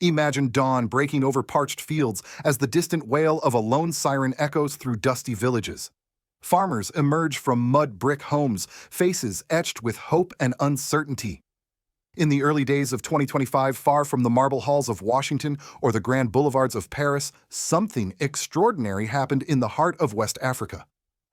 Imagine dawn breaking over parched fields as the distant wail of a lone siren echoes through dusty villages. Farmers emerge from mud brick homes, faces etched with hope and uncertainty. In the early days of 2025, far from the marble halls of Washington or the grand boulevards of Paris, something extraordinary happened in the heart of West Africa.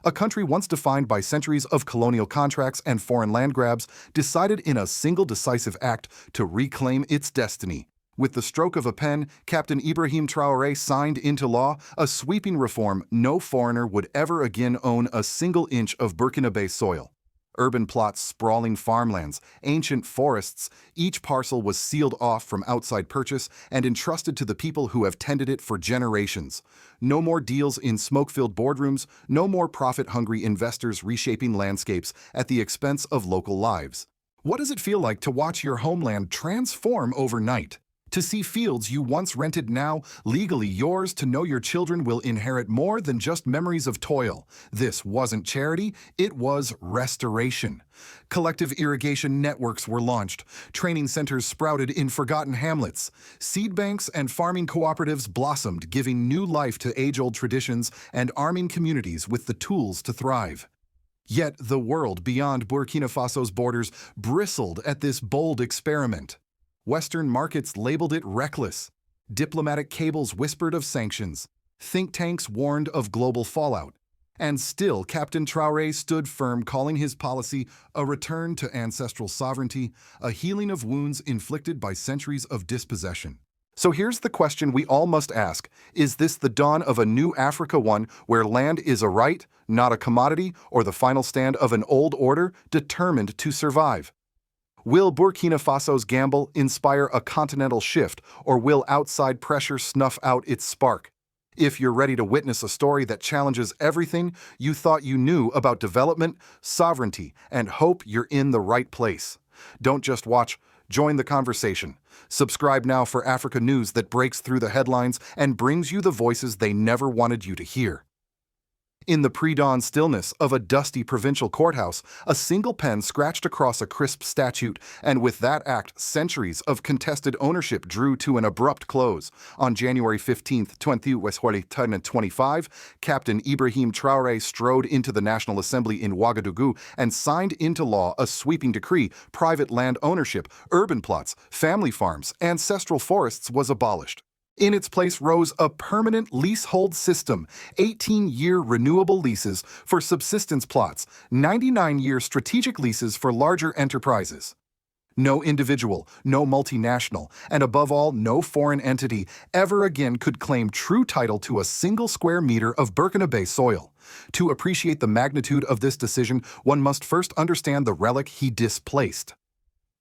A country once defined by centuries of colonial contracts and foreign land grabs decided in a single decisive act to reclaim its destiny. With the stroke of a pen, Captain Ibrahim Traoré signed into law a sweeping reform: no foreigner would ever again own a single inch of Burkinabe soil. Urban plots, sprawling farmlands, ancient forests, each parcel was sealed off from outside purchase and entrusted to the people who have tended it for generations. No more deals in smoke-filled boardrooms, no more profit-hungry investors reshaping landscapes at the expense of local lives. What does it feel like to watch your homeland transform overnight? To see fields you once rented now legally yours, to know your children will inherit more than just memories of toil. This wasn't charity, it was restoration. Collective irrigation networks were launched. Training centers sprouted in forgotten hamlets. Seed banks and farming cooperatives blossomed, giving new life to age-old traditions and arming communities with the tools to thrive. Yet the world beyond Burkina Faso's borders bristled at this bold experiment. Western markets labeled it reckless. Diplomatic cables whispered of sanctions. Think tanks warned of global fallout. And still, Captain Traoré stood firm, calling his policy a return to ancestral sovereignty, a healing of wounds inflicted by centuries of dispossession. So here's the question we all must ask. Is this the dawn of a new Africa, one where land is a right, not a commodity, or the final stand of an old order determined to survive? Will Burkina Faso's gamble inspire a continental shift, or will outside pressure snuff out its spark? If you're ready to witness a story that challenges everything you thought you knew about development, sovereignty, and hope, you're in the right place. Don't just watch, join the conversation. Subscribe now for Africa news that breaks through the headlines and brings you the voices they never wanted you to hear. In the pre-dawn stillness of a dusty provincial courthouse, a single pen scratched across a crisp statute, and with that act, centuries of contested ownership drew to an abrupt close. On January 15, 2025, Captain Ibrahim Traoré strode into the National Assembly in Ouagadougou and signed into law a sweeping decree: private land ownership, urban plots, family farms, ancestral forests was abolished. In its place rose a permanent leasehold system: 18-year renewable leases for subsistence plots, 99-year strategic leases for larger enterprises. No individual, no multinational, and above all, no foreign entity ever again could claim true title to a single square meter of Burkinabe soil. To appreciate the magnitude of this decision, one must first understand the relic he displaced.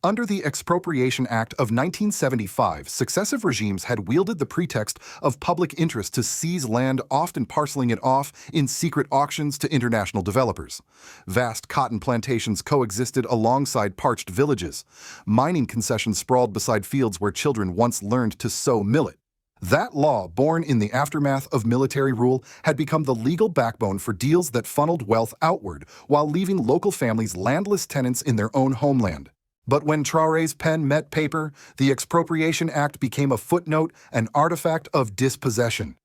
Under the Expropriation Act of 1975, successive regimes had wielded the pretext of public interest to seize land, often parceling it off in secret auctions to international developers. Vast cotton plantations coexisted alongside parched villages. Mining concessions sprawled beside fields where children once learned to sow millet. That law, born in the aftermath of military rule, had become the legal backbone for deals that funneled wealth outward while leaving local families landless tenants in their own homeland. But when Traoré's pen met paper, the Expropriation Act became a footnote, an artifact of dispossession.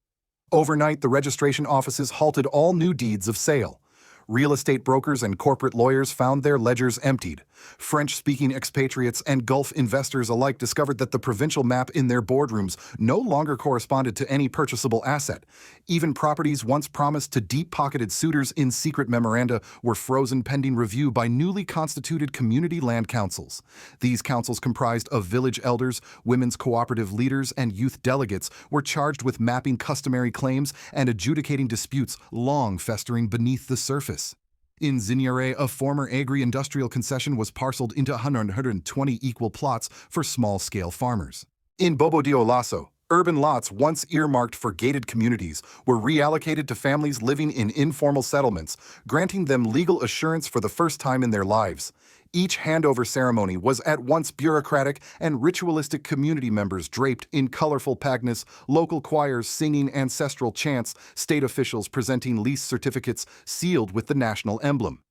Overnight, the registration offices halted all new deeds of sale. Real estate brokers and corporate lawyers found their ledgers emptied. French-speaking expatriates and Gulf investors alike discovered that the provincial map in their boardrooms no longer corresponded to any purchasable asset. Even properties once promised to deep-pocketed suitors in secret memoranda were frozen pending review by newly constituted community land councils. These councils, comprised of village elders, women's cooperative leaders, and youth delegates, were charged with mapping customary claims and adjudicating disputes long festering beneath the surface. In Zignare, a former agri-industrial concession was parceled into 120 equal plots for small-scale farmers. In Bobo Dioulasso, urban lots once earmarked for gated communities were reallocated to families living in informal settlements, granting them legal assurance for the first time in their lives. Each handover ceremony was at once bureaucratic and ritualistic. Community members draped in colorful pagnas, local choirs singing ancestral chants, state officials presenting lease certificates sealed with the national emblem.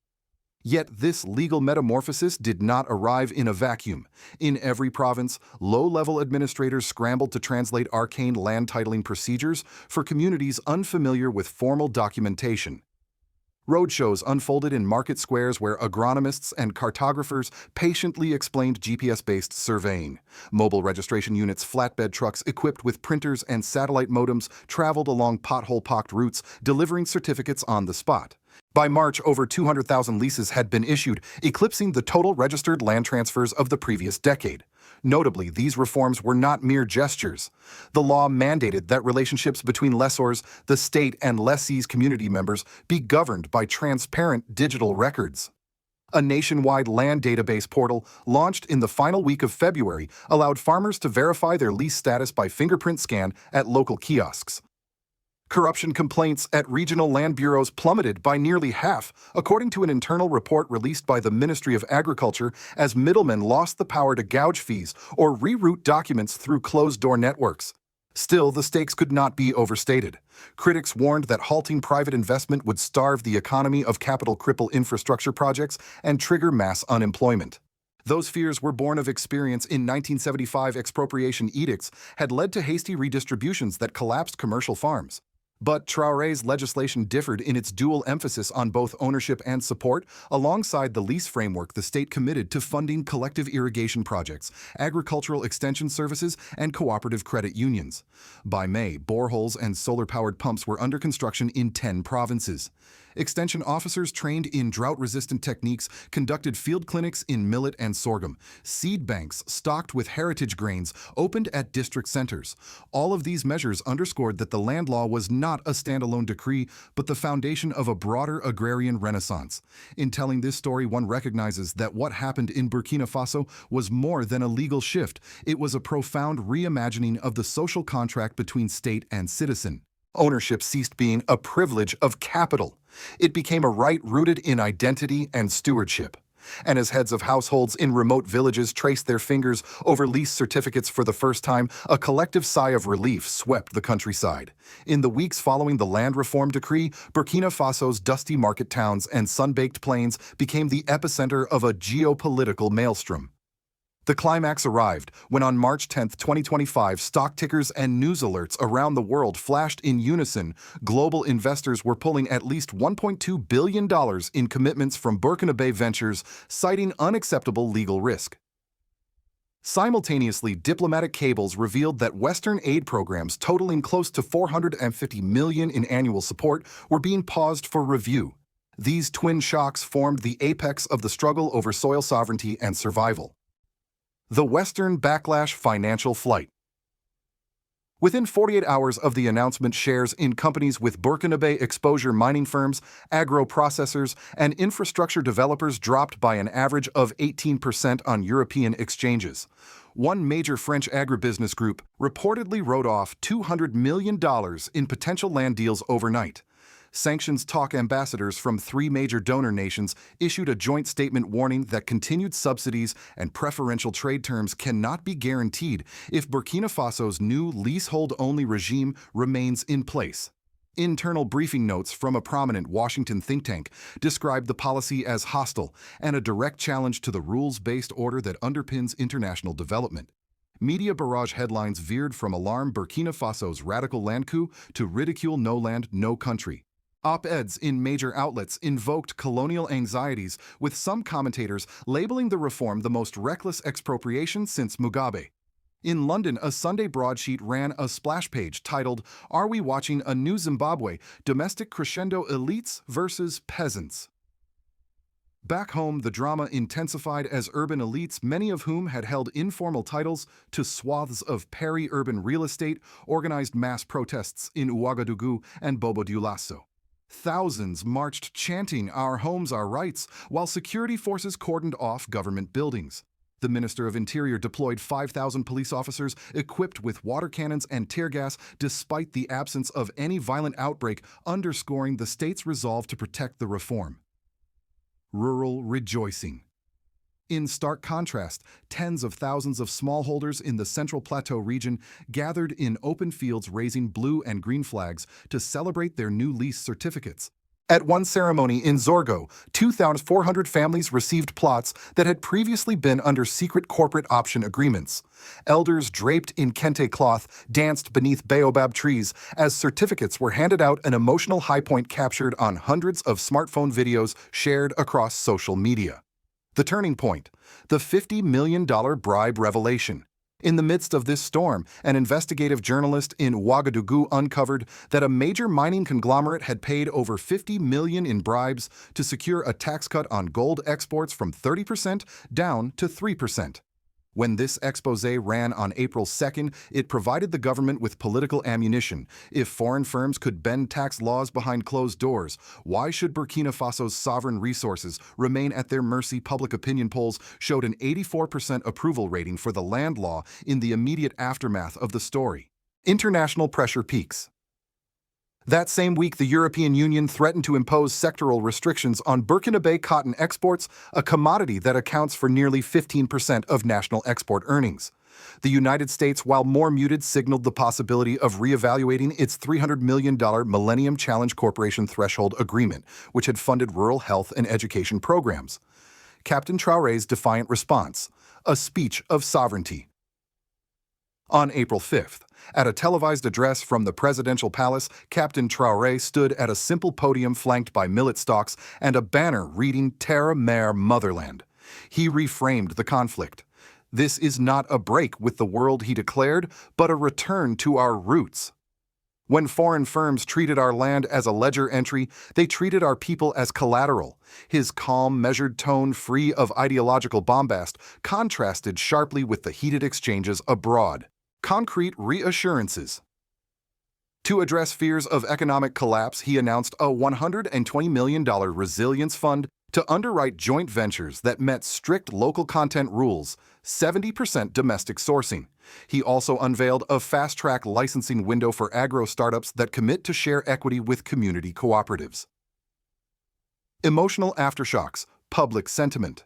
Yet this legal metamorphosis did not arrive in a vacuum. In every province, low-level administrators scrambled to translate arcane land titling procedures for communities unfamiliar with formal documentation. Roadshows unfolded in market squares where agronomists and cartographers patiently explained GPS-based surveying. Mobile registration units, flatbed trucks equipped with printers and satellite modems traveled along pothole-pocked routes, delivering certificates on the spot. By March, over 200,000 leases had been issued, eclipsing the total registered land transfers of the previous decade. Notably, these reforms were not mere gestures. The law mandated that relationships between lessors, the state, and lessees' community members be governed by transparent digital records. A nationwide land database portal, launched in the final week of February, allowed farmers to verify their lease status by fingerprint scan at local kiosks. Corruption complaints at regional land bureaus plummeted by nearly half, according to an internal report released by the Ministry of Agriculture, as middlemen lost the power to gouge fees or reroute documents through closed-door networks. Still, the stakes could not be overstated. Critics warned that halting private investment would starve the economy of capital-cripple infrastructure projects and trigger mass unemployment. Those fears were born of experience in 1975 expropriation edicts had led to hasty redistributions that collapsed commercial farms. But Traoré's legislation differed in its dual emphasis on both ownership and support. Alongside the lease framework, the state committed to funding collective irrigation projects, agricultural extension services, and cooperative credit unions. By May, boreholes and solar-powered pumps were under construction in 10 provinces. Extension officers trained in drought-resistant techniques conducted field clinics in millet and sorghum. Seed banks stocked with heritage grains opened at district centers. All of these measures underscored that the land law was not a standalone decree, but the foundation of a broader agrarian renaissance. In telling this story, one recognizes that what happened in Burkina Faso was more than a legal shift. It was a profound reimagining of the social contract between state and citizen. Ownership ceased being a privilege of capital. It became a right rooted in identity and stewardship. And as heads of households in remote villages traced their fingers over lease certificates for the first time, a collective sigh of relief swept the countryside. In the weeks following the land reform decree, Burkina Faso's dusty market towns and sun-baked plains became the epicenter of a geopolitical maelstrom. The climax arrived when on March 10, 2025, stock tickers and news alerts around the world flashed in unison. Global investors were pulling at least $1.2 billion in commitments from Burkinabe ventures, citing unacceptable legal risk. Simultaneously, diplomatic cables revealed that Western aid programs totaling close to $450 million in annual support were being paused for review. These twin shocks formed the apex of the struggle over soil sovereignty and survival. The Western Backlash Financial Flight. Within 48 hours of the announcement, shares in companies with Burkinabe exposure, mining firms, agro-processors, and infrastructure developers dropped by an average of 18% on European exchanges. One major French agribusiness group reportedly wrote off $200 million in potential land deals overnight. Sanctions talk ambassadors from 3 major donor nations issued a joint statement warning that continued subsidies and preferential trade terms cannot be guaranteed if Burkina Faso's new leasehold-only regime remains in place. Internal briefing notes from a prominent Washington think tank described the policy as hostile and a direct challenge to the rules-based order that underpins international development. Media barrage headlines veered from alarm Burkina Faso's radical land coup to ridicule no land, no country. Op-eds in major outlets invoked colonial anxieties, with some commentators labeling the reform the most reckless expropriation since Mugabe. In London, a Sunday broadsheet ran a splash page titled, "Are We Watching a New Zimbabwe? Domestic Crescendo Elites versus Peasants." Back home, the drama intensified as urban elites, many of whom had held informal titles to swaths of peri-urban real estate, organized mass protests in Ouagadougou and Bobo-Dioulasso. Thousands marched chanting "Our homes, our rights," while security forces cordoned off government buildings. The Minister of Interior deployed 5,000 police officers equipped with water cannons and tear gas despite the absence of any violent outbreak, underscoring the state's resolve to protect the reform. Rural rejoicing. In stark contrast, tens of thousands of smallholders in the Central Plateau region gathered in open fields raising blue and green flags to celebrate their new lease certificates. At one ceremony in Zorgo, 2,400 families received plots that had previously been under secret corporate option agreements. Elders draped in kente cloth danced beneath baobab trees as certificates were handed out, an emotional high point captured on hundreds of smartphone videos shared across social media. The turning point, the $50 million bribe revelation. In the midst of this storm, an investigative journalist in Ouagadougou uncovered that a major mining conglomerate had paid over $50 million in bribes to secure a tax cut on gold exports from 30% down to 3%. When this exposé ran on April 2nd, it provided the government with political ammunition. If foreign firms could bend tax laws behind closed doors, why should Burkina Faso's sovereign resources remain at their mercy? Public opinion polls showed an 84% approval rating for the land law in the immediate aftermath of the story. International pressure peaks. That same week, the European Union threatened to impose sectoral restrictions on Burkinabe cotton exports, a commodity that accounts for nearly 15% of national export earnings. The United States, while more muted, signaled the possibility of reevaluating its $300 million Millennium Challenge Corporation threshold agreement, which had funded rural health and education programs. Captain Traoré's defiant response, a speech of sovereignty. On April 5th, at a televised address from the presidential palace, Captain Traoré stood at a simple podium flanked by millet stalks and a banner reading Terre Mère Motherland. He reframed the conflict. This is not a break with the world, he declared, but a return to our roots. When foreign firms treated our land as a ledger entry, they treated our people as collateral. His calm, measured tone, free of ideological bombast, contrasted sharply with the heated exchanges abroad. Concrete reassurances. To address fears of economic collapse, he announced a $120 million resilience fund to underwrite joint ventures that met strict local content rules, 70% domestic sourcing. He also unveiled a fast-track licensing window for agro-startups that commit to share equity with community cooperatives. Emotional aftershocks, public sentiment.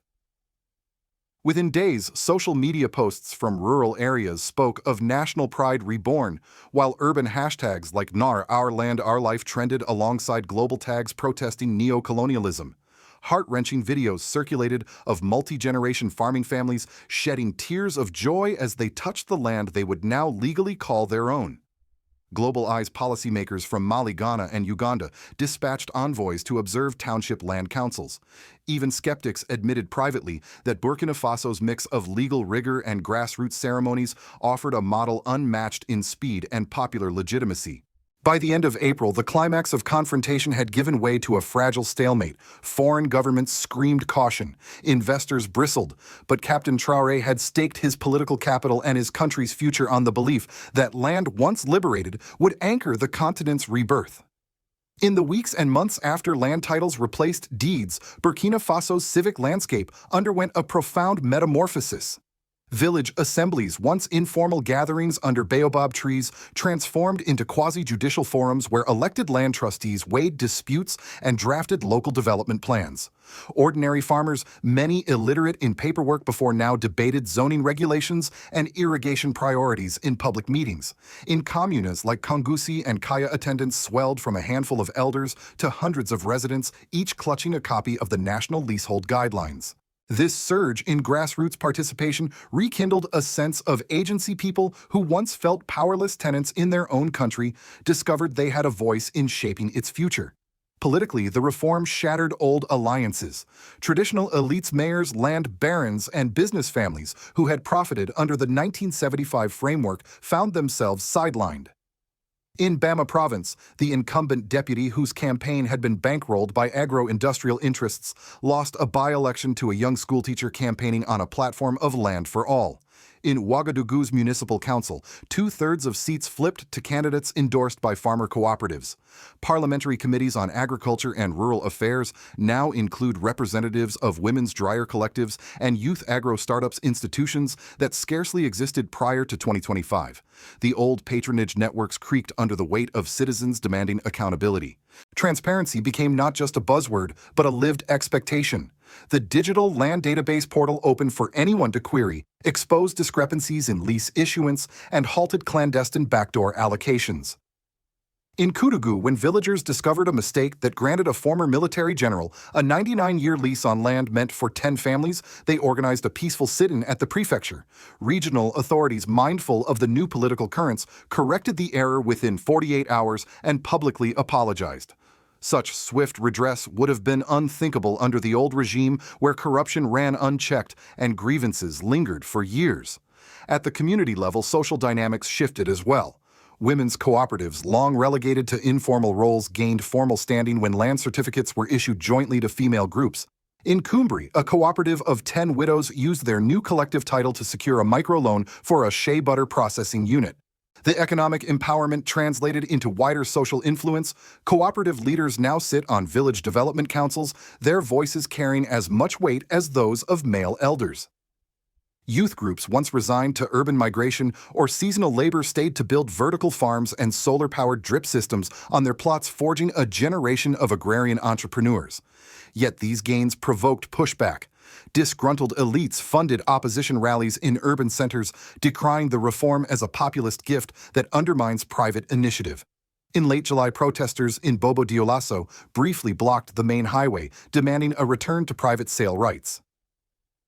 Within days, social media posts from rural areas spoke of national pride reborn, while urban hashtags like NAR, Our Land, Our Life trended alongside global tags protesting neo-colonialism. Heart-wrenching videos circulated of multi-generation farming families shedding tears of joy as they touched the land they would now legally call their own. Global Eyes policymakers from Mali, Ghana, and Uganda dispatched envoys to observe township land councils. Even skeptics admitted privately that Burkina Faso's mix of legal rigor and grassroots ceremonies offered a model unmatched in speed and popular legitimacy. By the end of April, the climax of confrontation had given way to a fragile stalemate. Foreign governments screamed caution. Investors bristled. But Captain Traoré had staked his political capital and his country's future on the belief that land once liberated would anchor the continent's rebirth. In the weeks and months after land titles replaced deeds, Burkina Faso's civic landscape underwent a profound metamorphosis. Village assemblies, once informal gatherings under baobab trees, transformed into quasi-judicial forums where elected land trustees weighed disputes and drafted local development plans. Ordinary farmers, many illiterate in paperwork before now, debated zoning regulations and irrigation priorities in public meetings. In communas like Kongusi and Kaya, attendance swelled from a handful of elders to hundreds of residents, each clutching a copy of the National Leasehold Guidelines. This surge in grassroots participation rekindled a sense of agency. People who once felt powerless tenants in their own country discovered they had a voice in shaping its future. Politically, the reform shattered old alliances. Traditional elites, mayors, land barons, and business families who had profited under the 1975 framework found themselves sidelined. In Bama province, the incumbent deputy, whose campaign had been bankrolled by agro-industrial interests, lost a by-election to a young schoolteacher campaigning on a platform of land for all. In Ouagadougou's municipal council, 2/3 of seats flipped to candidates endorsed by farmer cooperatives. Parliamentary committees on agriculture and rural affairs now include representatives of women's dryer collectives and youth agro-startups, institutions that scarcely existed prior to 2025. The old patronage networks creaked under the weight of citizens demanding accountability. Transparency became not just a buzzword, but a lived expectation. The digital land database portal opened for anyone to query, exposed discrepancies in lease issuance, and halted clandestine backdoor allocations. In Koudougou, when villagers discovered a mistake that granted a former military general a 99-year lease on land meant for 10 families, they organized a peaceful sit-in at the prefecture. Regional authorities, mindful of the new political currents, corrected the error within 48 hours and publicly apologized. Such swift redress would have been unthinkable under the old regime where corruption ran unchecked and grievances lingered for years. At the community level, social dynamics shifted as well. Women's cooperatives, long relegated to informal roles, gained formal standing when land certificates were issued jointly to female groups. In Cumbri, a cooperative of 10 widows used their new collective title to secure a microloan for a shea butter processing unit. The economic empowerment translated into wider social influence. Cooperative leaders now sit on village development councils, their voices carrying as much weight as those of male elders. Youth groups once resigned to urban migration or seasonal labor stayed to build vertical farms and solar-powered drip systems on their plots, forging a generation of agrarian entrepreneurs. Yet these gains provoked pushback. Disgruntled elites funded opposition rallies in urban centers, decrying the reform as a populist gift that undermines private initiative. In late July, protesters in Bobo Dioulasso briefly blocked the main highway, demanding a return to private sale rights.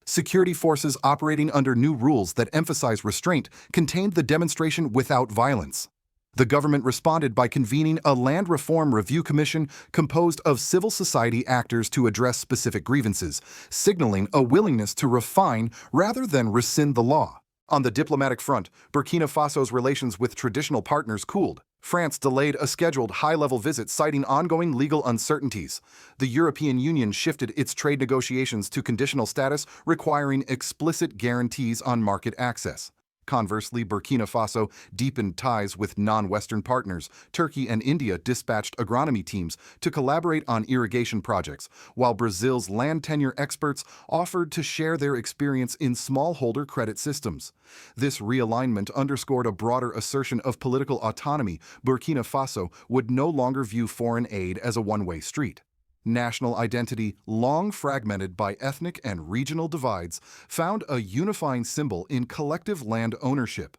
Security forces operating under new rules that emphasize restraint contained the demonstration without violence. The government responded by convening a land reform review commission composed of civil society actors to address specific grievances, signaling a willingness to refine rather than rescind the law. On the diplomatic front, Burkina Faso's relations with traditional partners cooled. France delayed a scheduled high-level visit, citing ongoing legal uncertainties. The European Union shifted its trade negotiations to conditional status, requiring explicit guarantees on market access. Conversely, Burkina Faso deepened ties with non-Western partners. Turkey and India dispatched agronomy teams to collaborate on irrigation projects, while Brazil's land tenure experts offered to share their experience in smallholder credit systems. This realignment underscored a broader assertion of political autonomy. Burkina Faso would no longer view foreign aid as a one-way street. National identity, long fragmented by ethnic and regional divides, found a unifying symbol in collective land ownership.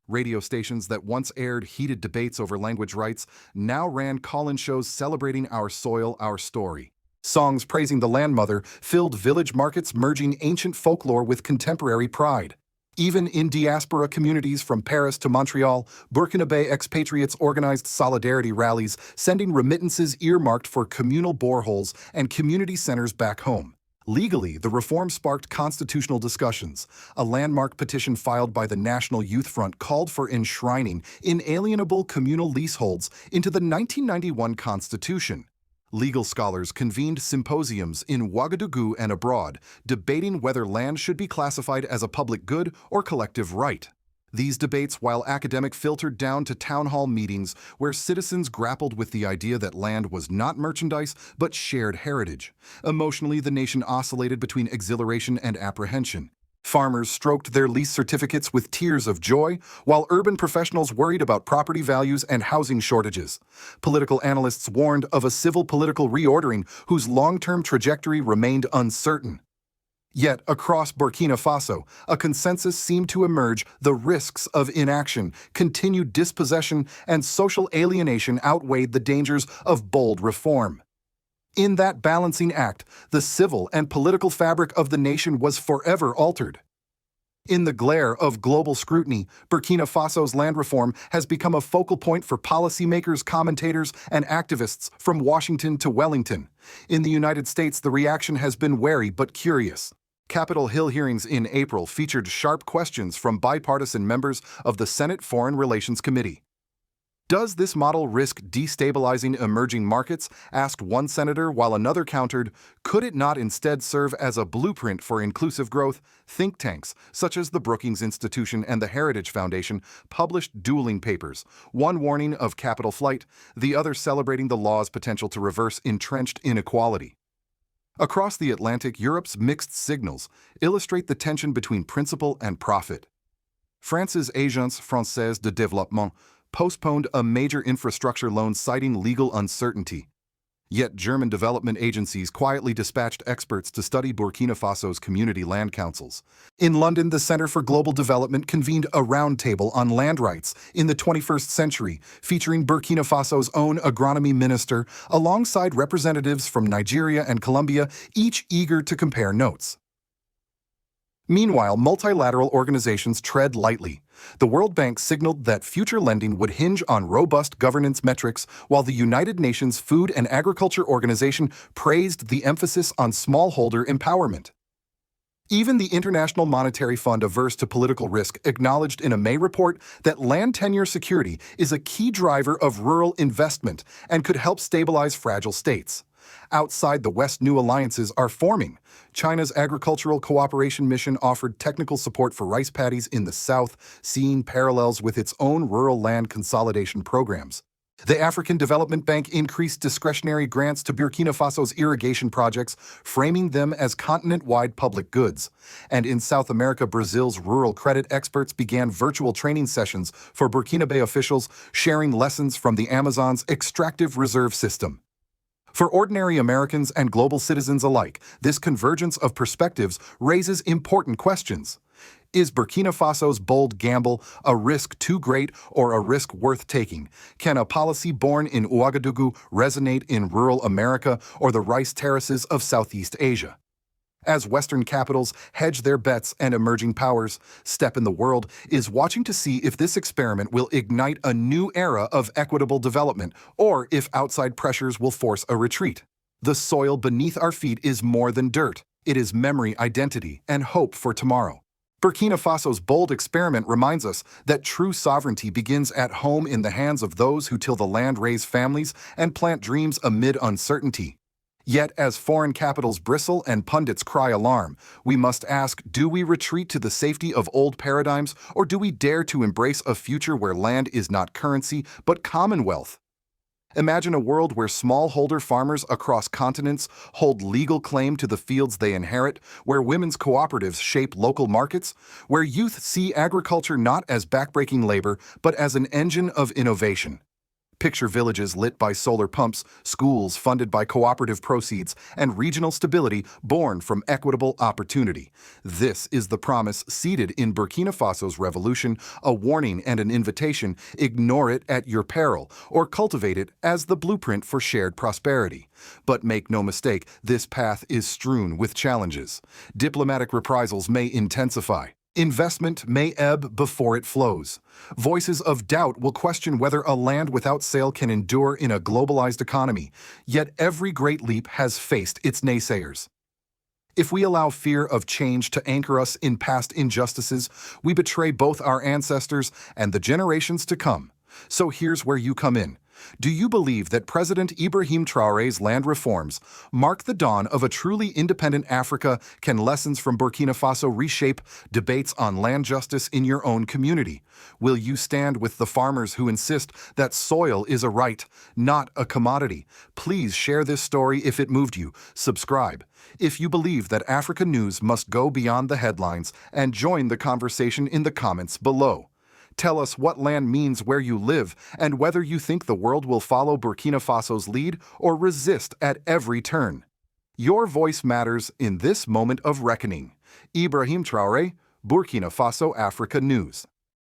Radio stations that once aired heated debates over language rights now ran call-in shows celebrating our soil, our story. Songs praising the landmother filled village markets, merging ancient folklore with contemporary pride. Even in diaspora communities from Paris to Montreal, Burkinabe expatriates organized solidarity rallies, sending remittances earmarked for communal boreholes and community centers back home. Legally, the reform sparked constitutional discussions. A landmark petition filed by the National Youth Front called for enshrining inalienable communal leaseholds into the 1991 Constitution. Legal scholars convened symposiums in Ouagadougou and abroad, debating whether land should be classified as a public good or collective right. These debates, while academic, filtered down to town hall meetings where citizens grappled with the idea that land was not merchandise but shared heritage. Emotionally, the nation oscillated between exhilaration and apprehension. Farmers stroked their lease certificates with tears of joy, while urban professionals worried about property values and housing shortages. Political analysts warned of a civil political reordering whose long-term trajectory remained uncertain. Yet, across Burkina Faso, a consensus seemed to emerge: the risks of inaction, continued dispossession, and social alienation outweighed the dangers of bold reform. In that balancing act, the civil and political fabric of the nation was forever altered. In the glare of global scrutiny, Burkina Faso's land reform has become a focal point for policymakers, commentators, and activists from Washington to Wellington. In the United States, the reaction has been wary but curious. Capitol Hill hearings in April featured sharp questions from bipartisan members of the Senate Foreign Relations Committee. Does this model risk destabilizing emerging markets? Asked one senator, while another countered, could it not instead serve as a blueprint for inclusive growth? Think tanks, such as the Brookings Institution and the Heritage Foundation, published dueling papers, one warning of capital flight, the other celebrating the law's potential to reverse entrenched inequality. Across the Atlantic, Europe's mixed signals illustrate the tension between principle and profit. France's Agence Française de Développement postponed a major infrastructure loan, citing legal uncertainty. Yet German development agencies quietly dispatched experts to study Burkina Faso's community land councils. In London, the Center for Global Development convened a roundtable on land rights in the 21st century, featuring Burkina Faso's own agronomy minister alongside representatives from Nigeria and Colombia, each eager to compare notes. Meanwhile, multilateral organizations tread lightly. The World Bank signaled that future lending would hinge on robust governance metrics, while the United Nations Food and Agriculture Organization praised the emphasis on smallholder empowerment. Even the International Monetary Fund, averse to political risk, acknowledged in a May report that land tenure security is a key driver of rural investment and could help stabilize fragile states. Outside the West, new alliances are forming. China's Agricultural Cooperation Mission offered technical support for rice paddies in the south, seeing parallels with its own rural land consolidation programs. The African Development Bank increased discretionary grants to Burkina Faso's irrigation projects, framing them as continent-wide public goods. And in South America, Brazil's rural credit experts began virtual training sessions for Burkinabe officials, sharing lessons from the Amazon's extractive reserve system. For ordinary Americans and global citizens alike, this convergence of perspectives raises important questions. Is Burkina Faso's bold gamble a risk too great or a risk worth taking? Can a policy born in Ouagadougou resonate in rural America or the rice terraces of Southeast Asia? As Western capitals hedge their bets and emerging powers step in, the world is watching to see if this experiment will ignite a new era of equitable development or if outside pressures will force a retreat. The soil beneath our feet is more than dirt. It is memory, identity, and hope for tomorrow. Burkina Faso's bold experiment reminds us that true sovereignty begins at home, in the hands of those who till the land, raise families, and plant dreams amid uncertainty. Yet, as foreign capitals bristle and pundits cry alarm, we must ask, do we retreat to the safety of old paradigms, or do we dare to embrace a future where land is not currency, but commonwealth? Imagine a world where smallholder farmers across continents hold legal claim to the fields they inherit, where women's cooperatives shape local markets, where youth see agriculture not as backbreaking labor, but as an engine of innovation. Picture villages lit by solar pumps, schools funded by cooperative proceeds, and regional stability born from equitable opportunity. This is the promise seeded in Burkina Faso's revolution, a warning and an invitation: ignore it at your peril, or cultivate it as the blueprint for shared prosperity. But make no mistake, this path is strewn with challenges. Diplomatic reprisals may intensify. Investment may ebb before it flows. Voices of doubt will question whether a land without sale can endure in a globalized economy. Yet every great leap has faced its naysayers. If we allow fear of change to anchor us in past injustices, we betray both our ancestors and the generations to come. So here's where you come in. Do you believe that President Ibrahim Traoré's land reforms mark the dawn of a truly independent Africa? Can lessons from Burkina Faso reshape debates on land justice in your own community? Will you stand with the farmers who insist that soil is a right, not a commodity? Please share this story if it moved you. Subscribe if you believe that Africa news must go beyond the headlines, and join the conversation in the comments below. Tell us what land means where you live, and whether you think the world will follow Burkina Faso's lead or resist at every turn. Your voice matters in this moment of reckoning. Ibrahim Traoré, Burkina Faso Africa News.